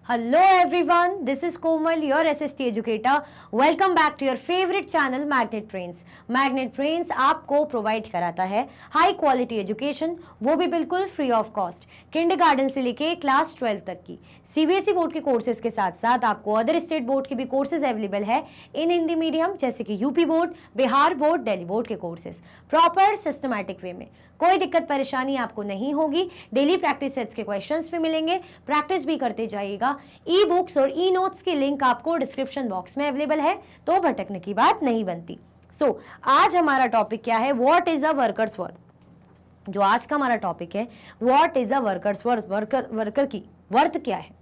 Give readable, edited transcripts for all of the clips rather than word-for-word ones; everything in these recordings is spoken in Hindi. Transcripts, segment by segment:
Hello everyone, this is Komal, your SST educator. Welcome back to your favorite channel Magnet Brains. Magnet Brains आपको प्रोवाइड कराता है हाई क्वालिटी एजुकेशन, वो भी बिल्कुल फ्री ऑफ कॉस्ट, किंडरगार्टन से लेके क्लास 12 तक की सीबीएसई बोर्ड के कोर्सेज के साथ साथ आपको अदर स्टेट बोर्ड के भी कोर्सेज अवेलेबल है इन हिंदी मीडियम, जैसे कि UP board, Bihar board, Delhi board के कोर्सेज प्रॉपर सिस्टमैटिक वे में। कोई दिक्कत परेशानी आपको नहीं होगी। डेली प्रैक्टिस सेट्स के क्वेश्चंस भी मिलेंगे, प्रैक्टिस भी करते जाइएगा। ई बुक्स और ई नोट्स की लिंक आपको डिस्क्रिप्शन बॉक्स में अवेलेबल है, तो भटकने की बात नहीं बनती। आज हमारा टॉपिक क्या है? What is a workers worth. जो आज का हमारा टॉपिक है, what is a workers worth. Worker की वर्थ क्या है?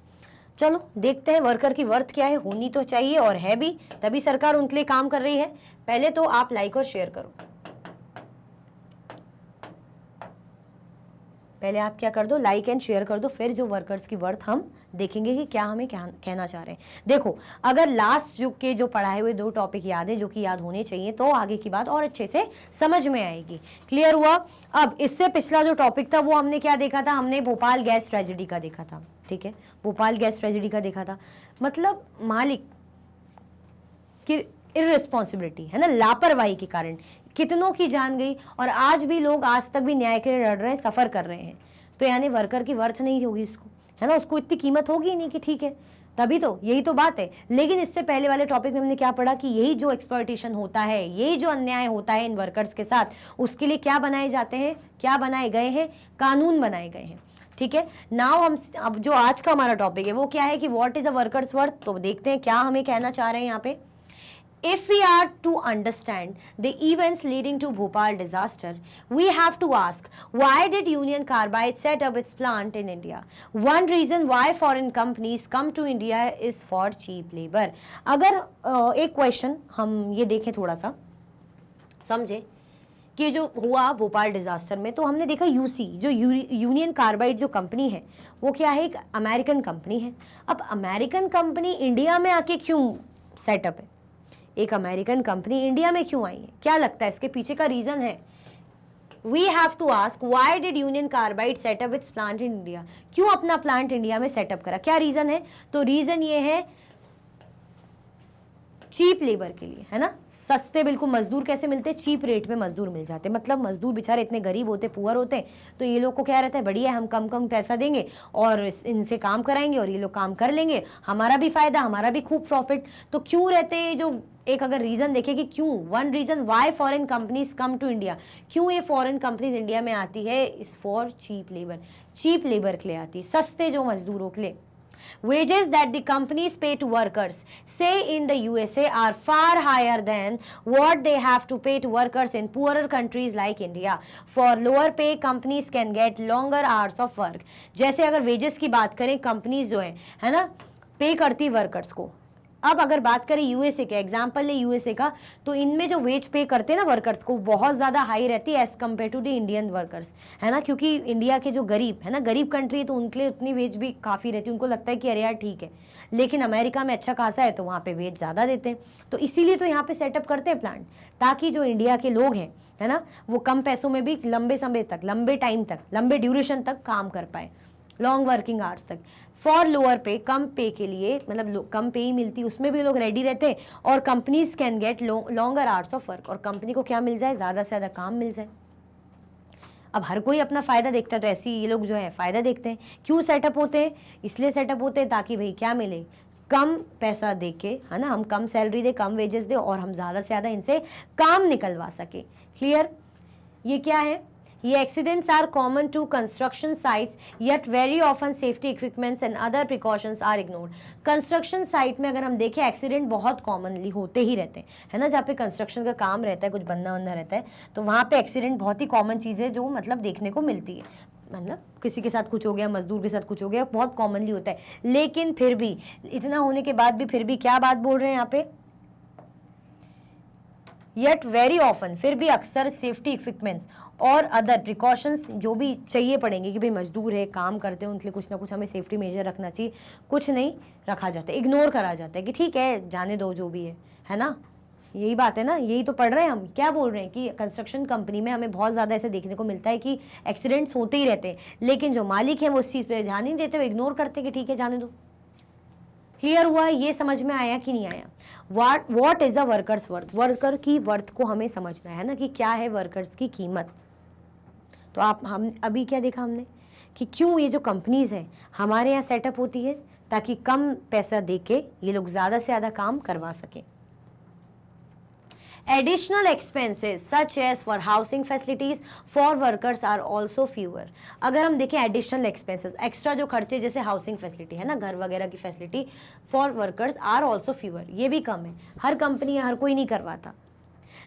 चलो देखते हैं वर्कर की वर्थ क्या है। होनी तो चाहिए और है भी, तभी सरकार उनके लिए काम कर रही है। पहले तो आप लाइक और शेयर करो। पहले आप क्या कर दो, लाइक एंड शेयर कर दो, फिर जो वर्कर्स की वर्थ हम देखेंगे कि क्या हमें कहना चाह रहे हैं। देखो, अगर लास्ट युग के जो पढ़ाए हुए 2 टॉपिक याद है, जो कि याद होने चाहिए, तो आगे की बात और अच्छे से समझ में आएगी। क्लियर हुआ? अब इससे पिछला जो टॉपिक था वो हमने क्या देखा था? हमने भोपाल गैस ट्रेजेडी का देखा था। ठीक है, भोपाल गैस ट्रेजेडी का देखा था। मतलब मालिक की इररिस्पॉन्सिबिलिटी है ना, लापरवाही के कारण कितनों की जान गई, और आज भी लोग आज तक भी न्याय के लिए लड़ रहे हैं, सफर कर रहे हैं। तो यानी वर्कर की वर्थ नहीं होगी इसको, है ना, उसको इतनी कीमत होगी ही नहीं कि ठीक है, तभी तो, यही तो बात है। लेकिन इससे पहले वाले टॉपिक में हमने क्या पढ़ा कि यही जो एक्सप्लॉयटेशन होता है, यही जो अन्याय होता है इन वर्कर्स के साथ, उसके लिए क्या बनाए जाते हैं, क्या बनाए गए हैं? कानून बनाए गए हैं। ठीक है, नाउ हम अब जो आज का हमारा टॉपिक है वो क्या है कि what is a workers worth. तो देखते हैं क्या हमें कहना चाह रहे हैं यहाँ पे। If we are to understand the events leading to Bhopal disaster, we have to ask, why did Union Carbide set up its plant in India? One reason why foreign companies come to India is for cheap labor. अगर एक क्वेश्चन हम ये देखें, थोड़ा सा समझे कि जो हुआ भोपाल डिजास्टर में, तो हमने देखा यूसी, जो यूनियन कार्बाइड जो कंपनी है, वो क्या है? एक अमेरिकन कंपनी है। अब अमेरिकन कंपनी इंडिया में आके क्यों सेटअप है? एक अमेरिकन कंपनी इंडिया में क्यों आई है? क्या लगता है इसके पीछे का रीजन है? We have to ask, why did Union Carbide setup its plant in India? क्यों अपना प्लांट इंडिया में सेटअप करा? क्या रीजन है? तो रीजन ये है चीप लेबर के लिए, है ना। सस्ते बिल्कुल मजदूर कैसे मिलते? चीप रेट में मजदूर मिल जाते। मतलब मजदूर बेचारे इतने गरीब होते, पुअर होते हैं, तो ये लोग को क्या रहता है, बढ़िया हम कम कम पैसा देंगे और इनसे काम कराएंगे और ये लोग काम कर लेंगे, हमारा भी फायदा, हमारा भी खूब प्रॉफिट। तो क्यों रहते हैं? जो एक अगर रीजन देखे कि क्यों, one reason why foreign companies come to India, क्यों ये फॉरेन कंपनीज इंडिया में आती है, is for cheap labour. Cheap labour के लिए आती है, सस्ते जो मजदूरों के लिए। Wages that the companies pay to workers, say in the USA, are far higher than what they have to pay to workers in poorer countries like India. For lower pay, companies can get longer hours of work. जैसे अगर wages की बात करें, कंपनीज जो है ना, पे करती वर्कर्स को। अब अगर बात करें यूएसए के, एग्जांपल ले यूएसए का, तो इनमें जो वेज पे करते हैं ना वर्कर्स को, बहुत ज़्यादा हाई रहती है as compared to the Indian workers, है ना। क्योंकि इंडिया के जो गरीब है ना, गरीब कंट्री है, तो उनके लिए उतनी वेज भी काफ़ी रहती है, उनको लगता है कि अरे यार ठीक है। लेकिन अमेरिका में अच्छा खासा है, तो वहाँ पे वेज ज़्यादा देते हैं, तो इसीलिए तो यहाँ पे सेटअप करते हैं प्लांट, ताकि जो इंडिया के लोग हैं, है ना, वो कम पैसों में भी लंबे समय तक, लंबे टाइम तक, लंबे ड्यूरेशन तक काम कर पाए, लॉन्ग वर्किंग आवर्स तक। फॉर लोअर पे, कम पे के लिए, मतलब कम पे ही मिलती, उसमें भी लोग रेडी रहते हैं, और companies can get longer hours of work, और कंपनी को क्या मिल जाए? ज़्यादा से ज़्यादा काम मिल जाए। अब हर कोई अपना फ़ायदा देखता है, तो ऐसे ही ये लोग जो है फ़ायदा देखते हैं। क्यों सेटअप होते हैं? इसलिए सेटअप होते हैं ताकि भाई क्या मिले, कम पैसा दे के, है ना, हम कम सैलरी दे, कम वेजेस दे, और हम ज़्यादा से ज़्यादा इनसे काम निकलवा सके। क्लियर? ये क्या है? ये accidents are common to construction sites, yet very often safety equipments and other precautions are ignored. Construction site में अगर हम देखें, एक्सीडेंट बहुत कॉमनली होते ही रहते हैं, है ना। जहाँ पे कंस्ट्रक्शन का काम रहता है, कुछ बनना वनना रहता है, तो वहाँ पे एक्सीडेंट बहुत ही कॉमन चीज़ है, जो मतलब देखने को मिलती है। मतलब किसी के साथ कुछ हो गया, मजदूर के साथ कुछ हो गया, बहुत कॉमनली होता है। लेकिन फिर भी, इतना होने के बाद भी, फिर भी क्या बात बोल रहे हैं यहाँ पे? येट वेरी ऑफन, फिर भी अक्सर सेफ्टी इक्विपमेंट्स और अदर प्रिकॉशंस जो भी चाहिए पड़ेंगे, कि भाई मजदूर है, काम करते हैं, उनके लिए कुछ ना कुछ हमें सेफ्टी मेजर रखना चाहिए, कुछ नहीं रखा जाता है, इग्नोर करा जाता है कि ठीक है जाने दो जो भी है ना। यही बात है ना, यही तो पढ़ रहे हैं हम। क्या बोल रहे हैं कि कंस्ट्रक्शन कंपनी में हमें बहुत ज़्यादा ऐसे देखने को मिलता है कि एक्सीडेंट्स होते ही रहते हैं, लेकिन जो मालिक हैं वो उस चीज़ पे ध्यान नहीं देते, वो इग्नोर करते हैं कि ठीक है जाने दो, क्लियर हुआ? ये समझ में आया कि नहीं आया? What is a workers worth, worker की वर्थ को हमें समझना है ना, कि क्या है वर्कर्स की कीमत। तो हम अभी क्या देखा हमने कि क्यों ये जो कंपनीज है हमारे यहाँ सेटअप होती है, ताकि कम पैसा देके ये लोग ज़्यादा से ज़्यादा काम करवा सकें। Additional expenses such as for housing facilities for workers are also fewer। अगर हम देखें एडिशनल एक्सपेंसेस, एक्स्ट्रा जो खर्चे जैसे हाउसिंग फैसिलिटी है ना, घर वगैरह की facility for workers are also fewer, ये भी कम है। हर कंपनी हर कोई नहीं करवाता।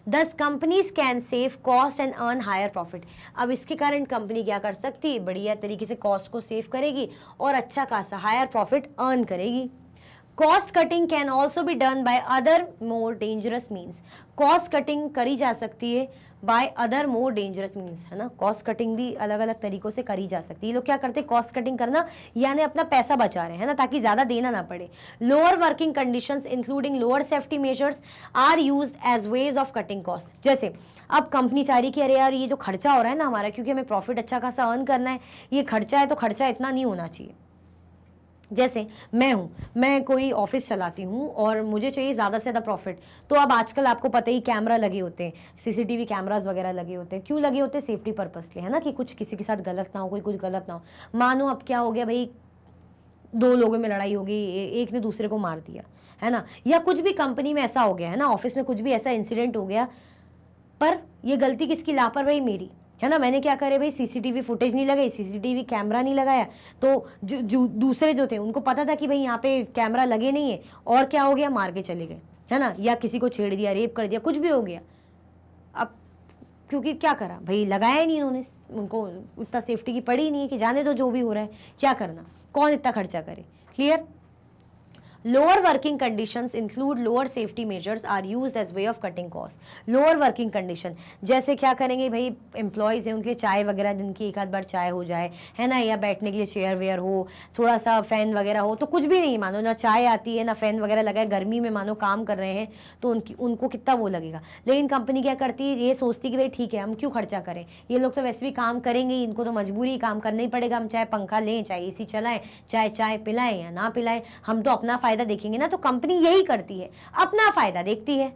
Thus companies can save cost and earn higher profit। अब इसके कारण कंपनी क्या कर सकती है, बढ़िया तरीके से कॉस्ट को सेव करेगी और अच्छा खासा हायर प्रॉफिट अर्न करेगी। Cost cutting can also be done by other more dangerous means. Cost cutting करी जा सकती है by other more dangerous means, है ना। कॉस्ट कटिंग भी अलग अलग तरीकों से करी जा सकती है। ये लोग क्या करते हैं, कॉस्ट कटिंग करना यानी अपना पैसा बचा रहे हैं, है ना, ताकि ज्यादा देना ना पड़े। Lower working conditions including lower safety measures are used as ways of cutting cost. जैसे अब कंपनी चाह रही कि अरे यार ये जो खर्चा हो रहा है ना हमारा, क्योंकि हमें प्रॉफिट अच्छा खासा अर्न करना है, ये खर्चा है तो खर्चा इतना नहीं होना चाहिए। जैसे मैं कोई ऑफिस चलाती हूँ और मुझे चाहिए ज़्यादा से ज़्यादा प्रॉफिट, तो अब आजकल आपको पता ही कैमरा लगे होते हैं, सीसीटीवी कैमरास वगैरह लगे होते हैं। क्यों लगे होते हैं? सेफ्टी पर्पस के, है ना, कि कुछ किसी के साथ गलत ना हो, कोई कुछ गलत ना हो। मानो अब क्या हो गया भाई, 2 लोगों में लड़ाई हो गई, एक ने दूसरे को मार दिया, है ना, या कुछ भी कंपनी में ऐसा हो गया, है ना, ऑफिस में कुछ भी ऐसा इंसिडेंट हो गया, पर ये गलती किसकी? लापरवाही मेरी, है ना। मैंने क्या करे भाई, सीसीटीवी फुटेज नहीं लगाई, सीसीटीवी कैमरा नहीं लगाया, तो जो दूसरे जो थे उनको पता था कि भाई यहाँ पे कैमरा लगे नहीं है, और क्या हो गया, मार के चले गए, है ना, या किसी को छेड़ दिया, रेप कर दिया, कुछ भी हो गया। अब क्योंकि क्या करा भाई, लगाया नहीं इन्होंने, उनको इतना सेफ्टी की पड़ी नहीं है कि जाने दो जो भी हो रहा है, क्या करना, कौन इतना खर्चा करे। Clear? Lower working conditions include lower safety measures are used as way of cutting costs। Lower working condition जैसे क्या करेंगे भाई, एम्प्लॉयज़ हैं उनके लिए चाय वगैरह दिन की एक आध बार चाय हो जाए, है ना, या बैठने के लिए चेयर वेयर हो, थोड़ा सा फैन वगैरह हो, तो कुछ भी नहीं, मानो ना चाय आती है ना फैन वगैरह लगा है, गर्मी में मानो काम कर रहे हैं तो उनको कितना वो लगेगा। लेकिन कंपनी क्या करती है, ये सोचती कि भाई ठीक है हम क्यों खर्चा करें, ये लोग तो वैसे भी काम करेंगे ही, इनको तो मजबूरी काम करना ही पड़ेगा, हम चाहे पंखा लें, चाहे AC चलाएं, चाहे चाय पिलाएं या ना पिलाएं, हम तो अपना फायदा देखेंगे ना। तो कंपनी यही करती है, अपना फायदा देखती है।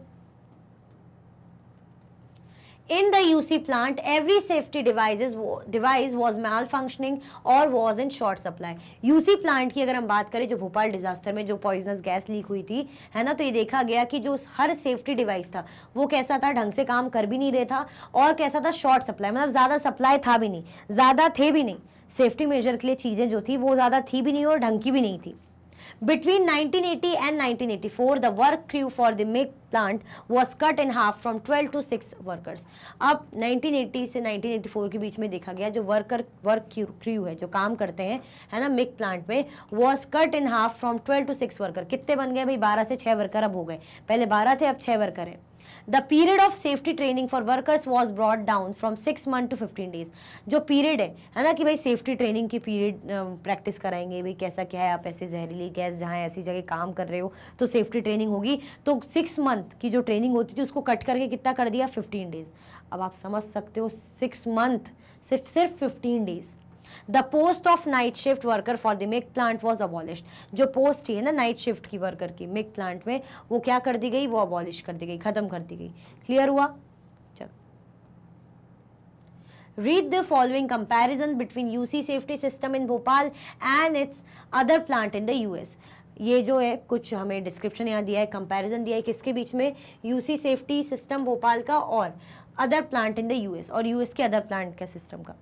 In the UC plant, every safety device was malfunctioning or was in short supply। UC plant की अगर हम बात करें, जो भोपाल डिजास्टर में जो पॉइजनस गैस लीक हुई थी, है ना, तो ये देखा गया कि जो हर सेफ्टी डिवाइस था वो कैसा था, ढंग से काम कर भी नहीं रहा था, और कैसा था, शॉर्ट सप्लाई, मतलब ज्यादा सप्लाई था भी नहीं, ज्यादा थे भी नहीं, सेफ्टी मेजर के लिए चीजें जो थी वो ज्यादा थी भी नहीं और ढंग की भी नहीं थी। Between 1980 and 1984, the work crew for the MIG plant was cut in half from 12 to 6 workers। अब 1980 से 1984 के बीच में देखा गया जो वर्क क्रू है, जो काम करते हैं, है ना, मिग प्लांट में, was cut in half from 12 to 6 worker. कितने बन गए भाई? 12 से 6 वर्कर अब हो गए, पहले 12 थे अब 6 वर्कर हैं। The period of safety training for workers was brought down from 6 months to 15 days। जो पीरियड है ना, कि भाई सेफ्टी ट्रेनिंग की पीरियड प्रैक्टिस कराएंगे, भाई कैसा क्या है, आप ऐसे जहरीली गैस जहाँ ऐसी जगह काम कर रहे हो तो सेफ्टी ट्रेनिंग होगी, तो 6 मंथ की जो ट्रेनिंग होती थी उसको कट करके कितना कर दिया, 15 डेज। अब आप समझ सकते हो 6 मंथ सिर्फ 15 days. The post of night shift worker for the MiG plant was abolished. जो पोस्ट थी है ना नाइट शिफ्ट की वर्कर की मिग प्लांट में, वो क्या कर दी गई, वो अबॉलिश कर दी गई, खत्म कर दी गई। क्लियर हुआ? चलो, read the following comparison between UC safety system in Bhopal and it's other plant in the US. ये जो है कुछ हमें डिस्क्रिप्शन यहाँ दिया है, कंपैरिजन दिया है किसके बीच में, यूसी सेफ्टी सिस्टम भोपाल का और other plant in the US, और यूएस के अदर प्लांट का सिस्टम का।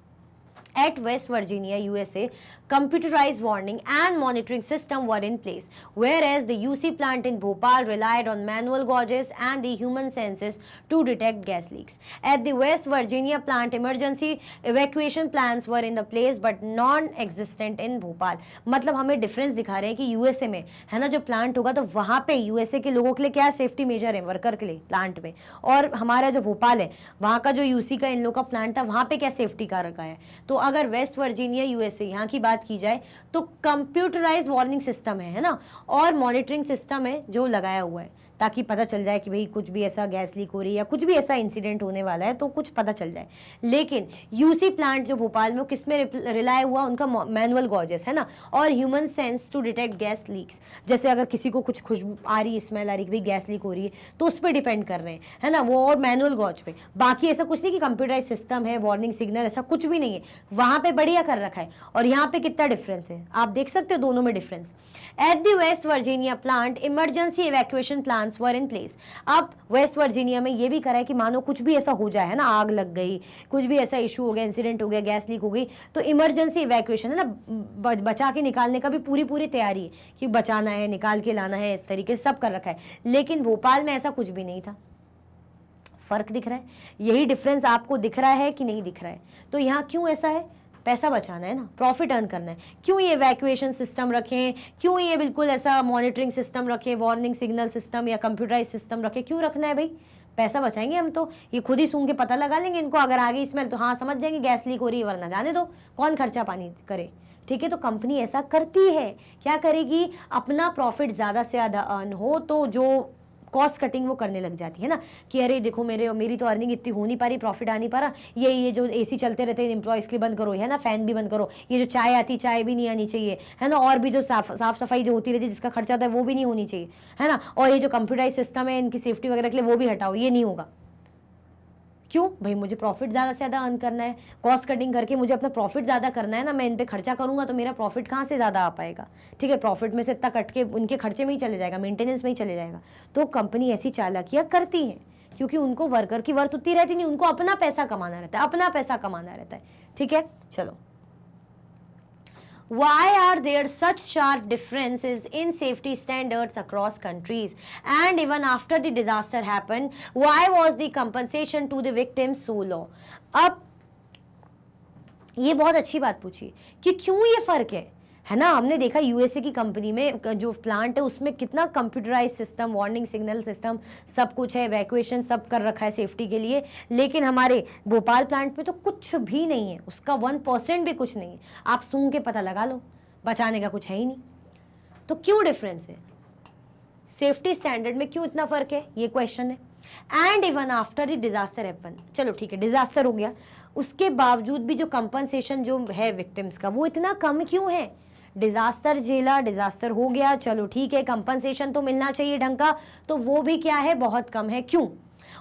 At West Virginia, USA, computerized warning and monitoring system were in place, whereas the UC plant in Bhopal relied on manual gauges and the human senses to detect gas leaks. At the West Virginia plant, emergency evacuation plans were in the place but non-existent in Bhopal। मतलब हमें डिफरेंस दिखा रहे हैं कि यूएसए में, है ना, जो प्लांट होगा तो वहाँ पे यूएसए के लोगों के लिए क्या सेफ्टी मेजर है वर्कर के लिए प्लांट में, और हमारा जो भोपाल है वहाँ का जो यूसी का इन लोग का प्लांट था वहाँ पे क्या सेफ्टी का रखा है। तो अगर वेस्ट वर्जीनिया यूएसए यहाँ की बात की जाए तो कंप्यूटराइज वार्निंग सिस्टम है ना, और मॉनिटरिंग सिस्टम है जो लगाया हुआ है, ताकि पता चल जाए कि भाई कुछ भी ऐसा गैस लीक हो रही है या कुछ भी ऐसा इंसिडेंट होने वाला है तो कुछ पता चल जाए। लेकिन यूसी प्लांट जो भोपाल में, किस में रिलाय हुआ, उनका मैनुअल गॉजेस है ना, और human sense to detect gas leaks. जैसे अगर किसी को कुछ खुशबू आ रही है, स्मेल आ रही है कि भाई गैस लीक हो रही है, तो उस पर डिपेंड कर रहे हैं, है ना, वो और मैनुअल गॉज पे। बाकी ऐसा कुछ नहीं कि कंप्यूटराइज सिस्टम है, वार्निंग सिग्नल, ऐसा कुछ भी नहीं है, वहां पे बढ़िया कर रखा है। और यहाँ पे कितना डिफरेंस है, आप देख सकते हो दोनों में difference. At the West Virginia plant emergency evacuation plans were in place. अब वेस्ट वर्जीनिया में ये भी करा है कि मानो कुछ भी ऐसा हो जाए, है ना, आग लग गई, कुछ भी ऐसा इशू हो गया, इंसिडेंट हो गया, गैस लीक हो गई, तो इमरजेंसी इवैक्यूएशन, है ना, बचा के निकालने का भी पूरी तैयारी है कि बचाना है, निकाल के लाना है, इस तरीके से सब कर रखा है। लेकिन भोपाल में ऐसा कुछ भी नहीं था। फर्क दिख रहा है, यही डिफरेंस आपको दिख रहा है कि नहीं दिख रहा है? तो यहाँ क्यों ऐसा है? पैसा बचाना है ना, प्रॉफिट अर्न करना है। क्यों ये इवैक्यूएशन सिस्टम रखें, क्यों ये बिल्कुल ऐसा मॉनिटरिंग सिस्टम रखें, वार्निंग सिग्नल सिस्टम या कंप्यूटराइज सिस्टम रखें? क्यों रखना है भाई? पैसा बचाएंगे हम तो, ये खुद ही सूंघ के पता लगा लेंगे इनको, अगर आगे स्मेल तो हाँ समझ जाएंगे गैस लीक हो रही है, वरना जाने दो, कौन खर्चा पानी करे। ठीक है, तो कंपनी ऐसा करती है, क्या करेगी, अपना प्रॉफिट ज्यादा से ज्यादा अर्न हो तो जो कॉस्ट कटिंग वो करने लग जाती है ना, कि अरे देखो मेरी तो अर्निंग इतनी हो नहीं पा रही, प्रॉफिट आ नहीं पा रहा, ये जो एसी चलते रहते हैं एम्प्लॉयज के लिए बंद करो, है ना, फैन भी बंद करो, ये जो चाय आती चाय भी नहीं आनी चाहिए, है ना, और भी जो साफ सफाई जो होती रहती है जिसका खर्चा आता है वो भी नहीं होनी चाहिए, है ना, और ये जो कंप्यूटराइज सिस्टम है इनकी सेफ्टी वगैरह के लिए वो भी हटाओ, ये नहीं होगा। क्यों भाई? मुझे प्रॉफिट ज़्यादा से ज़्यादा अर्न करना है, कॉस्ट कटिंग करके मुझे अपना प्रॉफिट ज़्यादा करना है ना, मैं इन पे खर्चा करूंगा तो मेरा प्रॉफिट कहाँ से ज़्यादा आ पाएगा? ठीक है, प्रॉफिट में से इतना कट के उनके खर्चे में ही चले जाएगा, मेंटेनेंस में ही चले जाएगा। तो कंपनी ऐसी चालाकियाँ करती है क्योंकि उनको वर्कर की वर्थ उतनी रहती नहीं, उनको अपना पैसा कमाना रहता है, अपना पैसा कमाना रहता है। ठीक है, चलो, why are there such sharp differences in safety standards across countries? And even after the disaster happened, why was the compensation to the victims so low? अब ये बहुत अच्छी बात पूछी कि क्यों ये फर्क है ना। हमने देखा यूएसए की कंपनी में जो प्लांट है उसमें कितना computerise system, warning signal system, सब कुछ है, इवैक्यूएशन सब कर रखा है सेफ्टी के लिए। लेकिन हमारे भोपाल प्लांट में तो कुछ भी नहीं है, उसका 1% भी कुछ नहीं है। आप सूंघ के पता लगा लो, बचाने का कुछ है ही नहीं। तो क्यों डिफरेंस है सेफ्टी स्टैंडर्ड में, क्यों इतना फर्क है, ये क्वेश्चन है। And even after the disaster happen, चलो ठीक है डिजास्टर हो गया, उसके बावजूद भी जो कंपनसेशन जो है विक्टिम्स का वो इतना कम क्यों है? डिजास्टर झेला, डिजास्टर हो गया, चलो ठीक है, कंपनसेशन तो मिलना चाहिए ढंग का, तो वो भी क्या है, बहुत कम है। क्यों?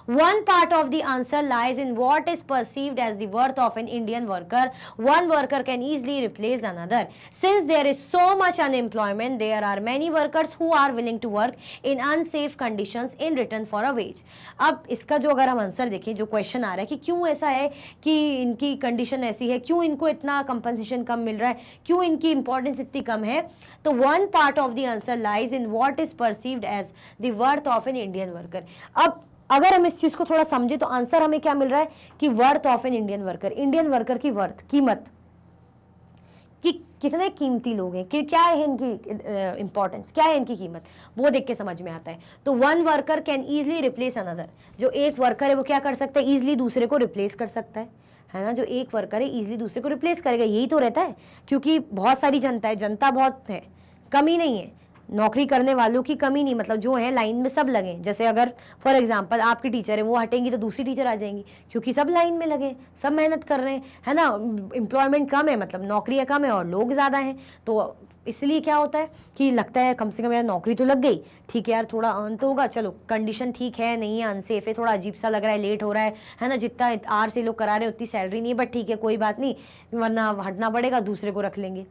One part of the answer lies in what is perceived as the worth of an Indian worker. One worker can easily replace another. Since there is so much unemployment, there are many workers who are willing to work in unsafe conditions in return for a wage. अब इसका जो अगर हम आंसर देखें, जो क्वेश्चन आ रहा है कि क्यों ऐसा है कि इनकी कंडीशन ऐसी है, क्यों इनको इतना कंपनसेशन कम मिल रहा है, क्यों इनकी इंपॉर्टेंस इतनी कम है, तो one part of the answer lies in what is perceived as the worth of an Indian worker. अब अगर हम इस चीज को थोड़ा समझे तो आंसर हमें क्या मिल रहा है कि worth of an Indian worker, Indian worker की वर्थ, कीमत, कि कितने कीमती लोग हैं, कि क्या है इनकी इंपॉर्टेंस, क्या है इनकी कीमत, वो देख के समझ में आता है। तो one worker can easily replace another, जो एक वर्कर है वो क्या कर सकता है, इजिली दूसरे को रिप्लेस कर सकता है ना, जो एक वर्कर है इजिली दूसरे को रिप्लेस करेगा, यही तो रहता है। क्योंकि बहुत सारी जनता है, जनता बहुत है, कमी नहीं है, नौकरी करने वालों की कमी नहीं, मतलब जो है लाइन में सब लगे। जैसे अगर फॉर एग्जांपल आपकी टीचर है, वो हटेंगी तो दूसरी टीचर आ जाएंगी, क्योंकि सब लाइन में लगे, सब मेहनत कर रहे हैं, है ना। एम्प्लॉयमेंट कम है, मतलब नौकरियां कम है और लोग ज़्यादा हैं, तो इसलिए क्या होता है कि लगता है कम से कम यार नौकरी तो लग गई, ठीक है यार थोड़ा अर्न तो होगा, चलो कंडीशन ठीक है, नहीं है, अनसेफ है, थोड़ा अजीब सा लग रहा है, लेट हो रहा है ना, जितना आर से लोग करा रहे हैं उतनी सैलरी नहीं है, बट ठीक है कोई बात नहीं, वरना हटना पड़ेगा, दूसरे को रख लेंगे।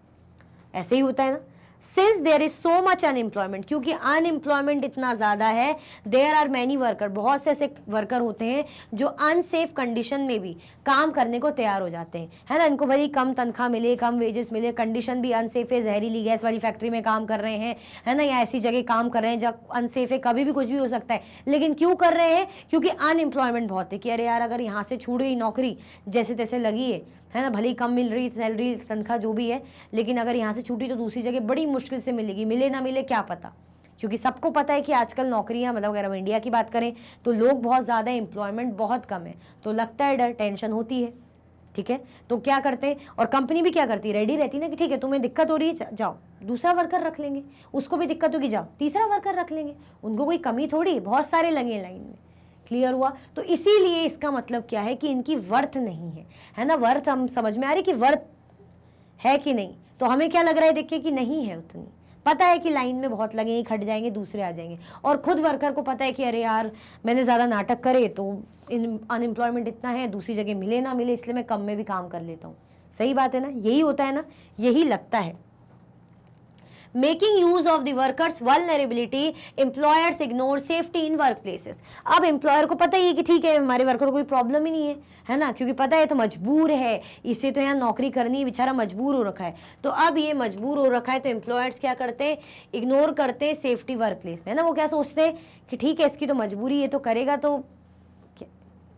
ऐसे ही होता है ना। Since there is so much unemployment, क्योंकि अनएम्प्लॉयमेंट इतना ज़्यादा है, there are many worker, बहुत से ऐसे वर्कर होते हैं जो अनसेफ कंडीशन में भी काम करने को तैयार हो जाते हैं, है ना। इनको भले कम तनख्वाह मिले, कम वेजेस मिले, कंडीशन भी अनसेफ है, जहरीली गैस वाली फैक्ट्री में काम कर रहे हैं, है ना, या ऐसी जगह काम कर रहे हैं जहाँ अनसेफ है, कभी भी कुछ भी हो सकता है, लेकिन क्यों कर रहे हैं? क्योंकि अनएम्प्लॉयमेंट बहुत है, कि अरे यार अगर यहाँ से छूट गई नौकरी, जैसे तैसे लगी है ना, भले ही कम मिल रही सैलरी तनख्वाह जो भी है, लेकिन अगर यहाँ से छूटी तो दूसरी जगह बड़ी मुश्किल से मिलेगी, मिले ना मिले क्या पता। क्योंकि सबको पता है कि आजकल नौकरियाँ, मतलब अगर हम इंडिया की बात करें तो लोग बहुत ज़्यादा, एम्प्लॉयमेंट बहुत कम है, तो लगता है डर, टेंशन होती है। ठीक है। तो क्या करते हैं, और कंपनी भी क्या करती है, रेडी रहती ना कि ठीक है तुम्हें दिक्कत हो रही है जाओ दूसरा वर्कर रख लेंगे, उसको भी दिक्कत होगी जाओ तीसरा वर्कर रख लेंगे, उनको कोई कमी थोड़ी, बहुत सारे लगे लाइन में। क्लियर हुआ। तो इसीलिए इसका मतलब क्या है कि इनकी वर्थ नहीं है ना। वर्थ हम समझ में आ रही कि वर्थ है कि नहीं, तो हमें क्या लग रहा है देखिए कि नहीं है उतनी। पता है कि लाइन में बहुत लगेंगे, खट जाएंगे, दूसरे आ जाएंगे, और खुद वर्कर को पता है कि अरे यार मैंने ज़्यादा नाटक करे तो अनएम्प्लॉयमेंट इतना है, दूसरी जगह मिले ना मिले, इसलिए मैं कम में भी काम कर लेता हूँ। सही बात है ना, यही होता है ना, यही लगता है। Making use of the workers vulnerability, employers ignore safety in work places. अब एम्प्लॉयर को पता ही है कि ठीक है हमारे वर्कर को कोई प्रॉब्लम ही नहीं है ना, क्योंकि पता है तो मजबूर है, इसे तो यहाँ नौकरी करनी है, बेचारा मजबूर हो रखा है। तो अब ये मजबूर हो रखा है तो एम्प्लॉयर्स क्या करते हैं, इग्नोर करते हैं सेफ्टी वर्क प्लेस में, है ना। वो क्या सोचते हैं कि ठीक है इसकी तो मजबूरी है तो करेगा, तो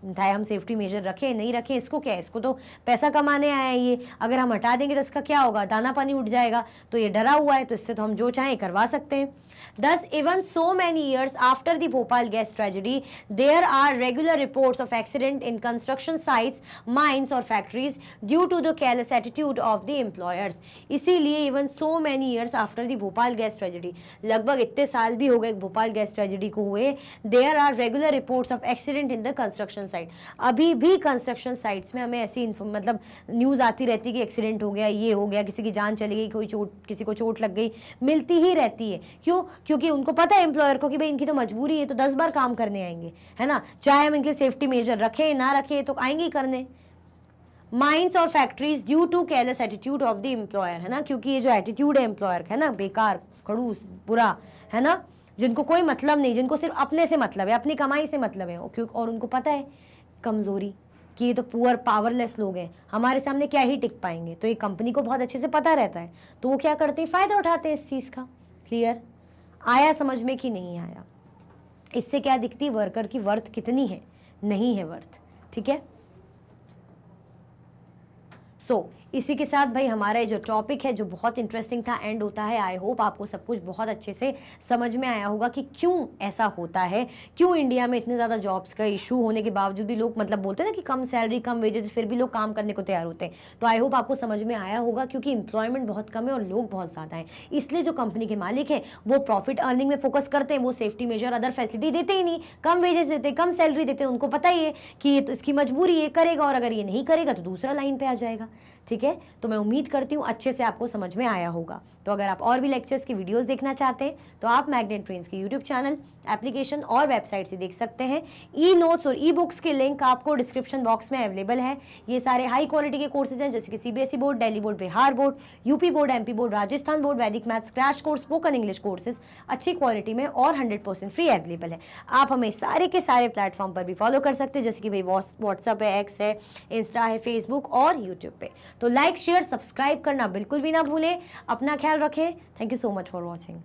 चाहे हम सेफ्टी मेजर रखें नहीं रखें, इसको क्या है, इसको तो पैसा कमाने आया है ये, अगर हम हटा देंगे तो इसका क्या होगा, दाना पानी उठ जाएगा, तो ये डरा हुआ है, तो इससे तो हम जो चाहें करवा सकते हैं। Thus, even so many years after the Bhopal gas tragedy, there are regular reports of accident in construction sites, mines or factories due to the careless attitude of the employers. इसीलिए even so many years after the Bhopal gas tragedy, लगभग इतने साल भी हो गए भोपाल गैस ट्रेजेडी को हुए, there are regular reports of accident in the construction site. अभी भी कंस्ट्रक्शन साइट्स में हमें ऐसी मतलब न्यूज़ आती रहती है कि एक्सीडेंट हो गया, ये हो गया, किसी की जान चली गई, कोई चोट, किसी को चोट लग गई, मिलती ही रहती है। क्यों? क्योंकि उनको पता है एम्प्लॉयर को कि भाई इनकी तो मजबूरी है, तो 10 बार काम करने आएंगे, है ना, चाहे हम इनके सेफ्टी मेजर रखें ना रखें तो आएंगे ही करने। माइंस और factories due to careless attitude of the employer, है ना, क्योंकि ये जो एटीट्यूड है एम्प्लॉयर का, है ना, बेकार, खड़ूस, बुरा, है ना, जिनको कोई मतलब नहीं, जिनको सिर्फ अपने से मतलब है, अपनी कमाई से मतलब है, और उनको पता है कमजोरी कि ये तो पुअर पावरलेस लोग हैं, हमारे सामने क्या ही टिक पाएंगे, तो ये कंपनी को बहुत अच्छे से पता रहता है, तो वो क्या करते हैं, फायदा उठाते हैं इस चीज का। क्लियर? आया समझ में कि नहीं आया? इससे क्या दिखती, वर्कर की वर्थ कितनी है, नहीं है वर्थ। ठीक है। सो इसी के साथ भाई हमारा जो टॉपिक है जो बहुत इंटरेस्टिंग था एंड होता है। आई होप आपको सब कुछ बहुत अच्छे से समझ में आया होगा कि क्यों ऐसा होता है, क्यों इंडिया में इतने ज़्यादा जॉब्स का इशू होने के बावजूद भी लोग मतलब बोलते हैं ना कि कम सैलरी कम वेजेस, फिर भी लोग काम करने को तैयार होते हैं। तो आई होप आपको समझ में आया होगा, क्योंकि एम्प्लॉयमेंट बहुत कम है और लोग बहुत ज़्यादा हैं, इसलिए जो कंपनी के मालिक हैं वो प्रॉफिट अर्निंग में फोकस करते हैं, वो सेफ्टी मेजर अदर फैसिलिटी देते ही नहीं, कम वेजेस देते, कम सैलरी देते हैं, उनको पता ही है कि ये तो इसकी मजबूरी ये करेगा, और अगर ये नहीं करेगा तो दूसरा लाइन पे आ जाएगा। ठीक है। तो मैं उम्मीद करती हूँ अच्छे से आपको समझ में आया होगा। तो अगर आप और भी लेक्चर्स की वीडियोस देखना चाहते हैं तो आप मैग्नेट ब्रेन्स के यूट्यूब चैनल, एप्लीकेशन और वेबसाइट से देख सकते हैं। ई नोट्स और ई बुक्स के लिंक आपको डिस्क्रिप्शन बॉक्स में अवेलेबल है। ये सारे हाई क्वालिटी के कोर्सेज हैं, जैसे कि CBSE board, Delhi board, Bihar board, UP board, MP board, Rajasthan board, Vedic maths crash course, spoken English courses अच्छी क्वालिटी में और 100% फ्री अवेलेबल है। आप हमें सारे के सारे प्लेटफॉर्म पर भी फॉलो कर सकते हैं, जैसे कि भाई व्हाट्सअप है, एक्स है, इंस्टा है, फेसबुक और यूट्यूब पे। तो लाइक, शेयर, सब्सक्राइब करना बिल्कुल भी ना भूलें। अपना ख्याल रखें। Thank you so much for watching.